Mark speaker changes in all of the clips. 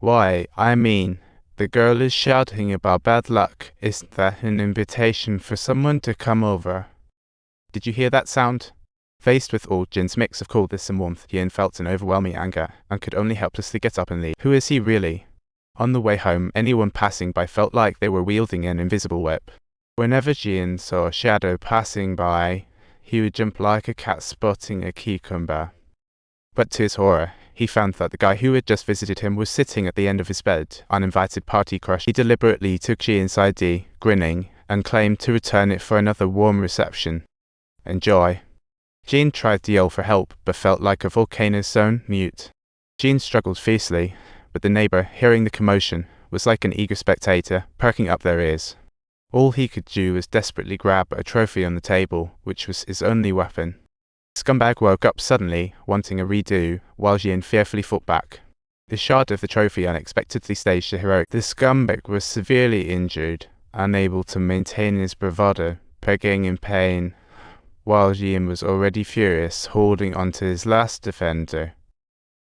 Speaker 1: Why, I mean, the girl is shouting about bad luck. Isn't that an invitation for someone to come over? Did you hear that sound? Faced with all Jin's mix of coolness and warmth, Yin felt an overwhelming anger and could only helplessly get up and leave. Who is he really? On the way home, anyone passing by felt like they were wielding an invisible whip. Whenever Jin saw a shadow passing by, he would jump like a cat spotting a cucumber. But to his horror, he found that the guy who had just visited him was sitting at the end of his bed, uninvited party crush. He deliberately took Jin's ID, grinning, and claimed to return it for another warm reception. Enjoy. Jin tried to yell for help, but felt like a volcano's zone mute. Jin struggled fiercely, but the neighbor, hearing the commotion, was like an eager spectator, perking up their ears. All he could do was desperately grab a trophy on the table, which was his only weapon. The scumbag woke up suddenly, wanting a redo, while Jin fearfully fought back. The shard of the trophy unexpectedly staged a heroic. The scumbag was severely injured, unable to maintain his bravado, begging in pain, while Jin was already furious, holding onto his last defender.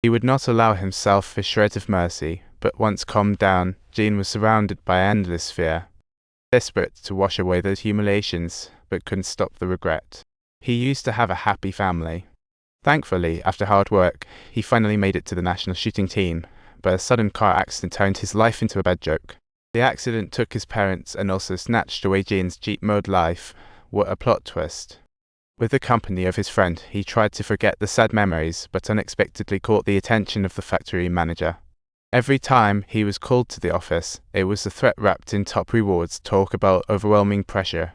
Speaker 1: He would not allow himself a shred of mercy, but once calmed down, Jin was surrounded by endless fear. Desperate to wash away those humiliations, but couldn't stop the regret. He used to have a happy family. Thankfully, after hard work, he finally made it to the national shooting team, but a sudden car accident turned his life into a bad joke. The accident took his parents and also snatched away Jin's cheap mode life. What a plot twist. With the company of his friend, he tried to forget the sad memories, but unexpectedly caught the attention of the factory manager. Every time he was called to the office, it was a threat wrapped in top rewards talk about overwhelming pressure.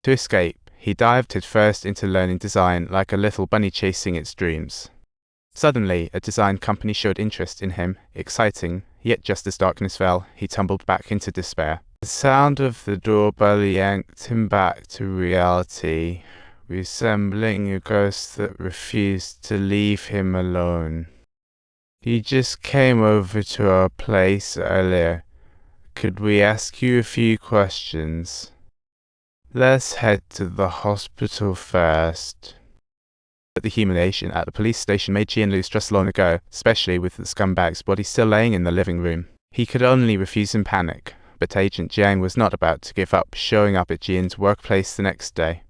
Speaker 1: To escape, he dived headfirst into learning design like a little bunny chasing its dreams. Suddenly, a design company showed interest in him, exciting, yet just as darkness fell, he tumbled back into despair. The sound of the doorbell yanked him back to reality, resembling a ghost that refused to leave him alone. You just came over to our place earlier. Could we ask you a few questions? Let's head to the hospital first. But the humiliation at the police station made Jian lose trust long ago, especially with the scumbag's body still laying in the living room. He could only refuse in panic, but Agent Jiang was not about to give up, showing up at Jian's workplace the next day.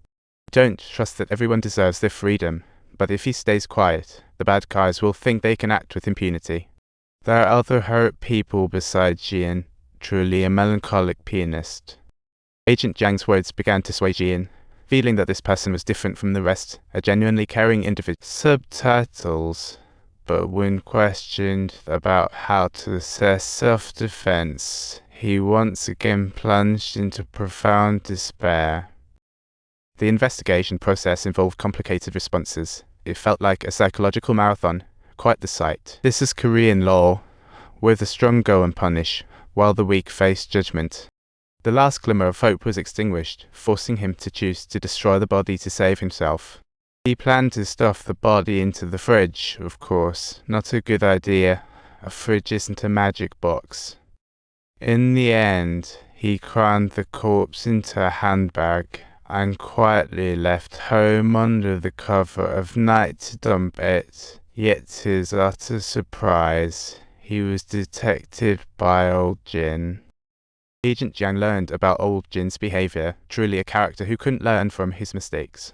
Speaker 1: Don't trust that everyone deserves their freedom, but if he stays quiet, the bad guys will think they can act with impunity. There are other hurt people besides Jian, truly a melancholic pianist. Agent Jiang's words began to sway Jian, feeling that this person was different from the rest, a genuinely caring individual. Subtitles, but when questioned about how to assess self-defense, he once again plunged into profound despair. The investigation process involved complicated responses. It felt like a psychological marathon, quite the sight. This is Korean law, where the strong go and punish, while the weak face judgment. The last glimmer of hope was extinguished, forcing him to choose to destroy the body to save himself. He planned to stuff the body into the fridge, of course. Not a good idea. A fridge isn't a magic box. In the end, he crammed the corpse into a handbag and quietly left home under the cover of night to dump it. Yet to his utter surprise, he was detected by old Jin. Agent Jiang learned about old Jin's behavior, truly a character who couldn't learn from his mistakes.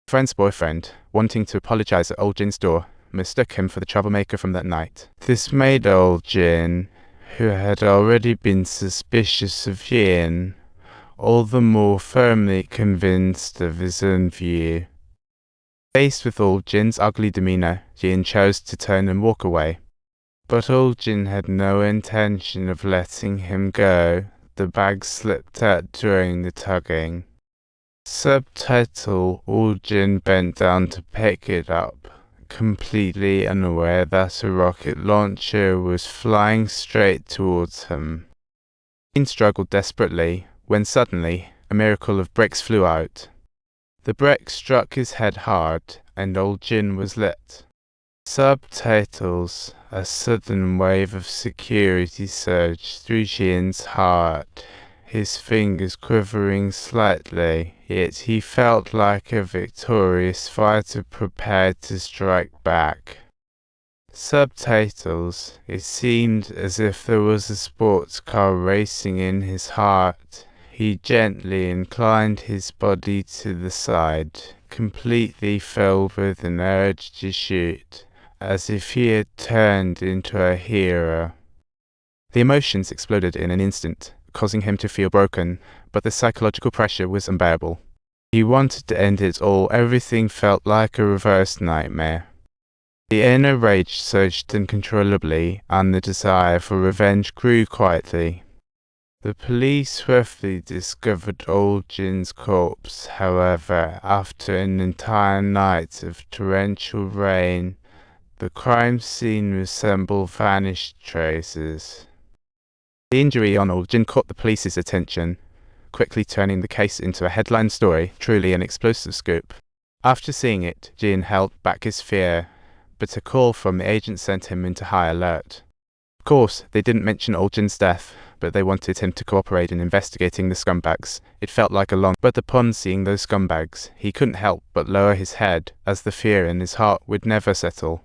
Speaker 1: A friend's boyfriend, wanting to apologize at old Jin's door, mistook him for the troublemaker from that night. This made old Jin, who had already been suspicious of Yin, all the more firmly convinced of his own view. Faced with old Jin's ugly demeanor, Jin chose to turn and walk away. But old Jin had no intention of letting him go. The bag slipped out during the tugging. Subtitle: Old Jin bent down to pick it up, completely unaware that a rocket launcher was flying straight towards him. Jin struggled desperately, when suddenly, a miracle of bricks flew out. The brick struck his head hard, and old Jin was lit. Subtitles: A sudden wave of security surged through Jin's heart, his fingers quivering slightly, yet he felt like a victorious fighter prepared to strike back. Subtitles. It seemed as if there was a sports car racing in his heart. He gently inclined his body to the side, completely filled with an urge to shoot, as if he had turned into a hero. The emotions exploded in an instant, causing him to feel broken, but the psychological pressure was unbearable. He wanted to end it all. Everything felt like a reverse nightmare. The inner rage surged uncontrollably, and the desire for revenge grew quietly. The police swiftly discovered old Jin's corpse, however, after an entire night of torrential rain. The crime scene resembled vanished traces. The injury on old Jin caught the police's attention, quickly turning the case into a headline story, truly an explosive scoop. After seeing it, Jin held back his fear, but a call from the agent sent him into high alert. Of course, they didn't mention old Jin's death, but they wanted him to cooperate in investigating the scumbags. It felt like a long, but upon seeing those scumbags, he couldn't help but lower his head, as the fear in his heart would never settle.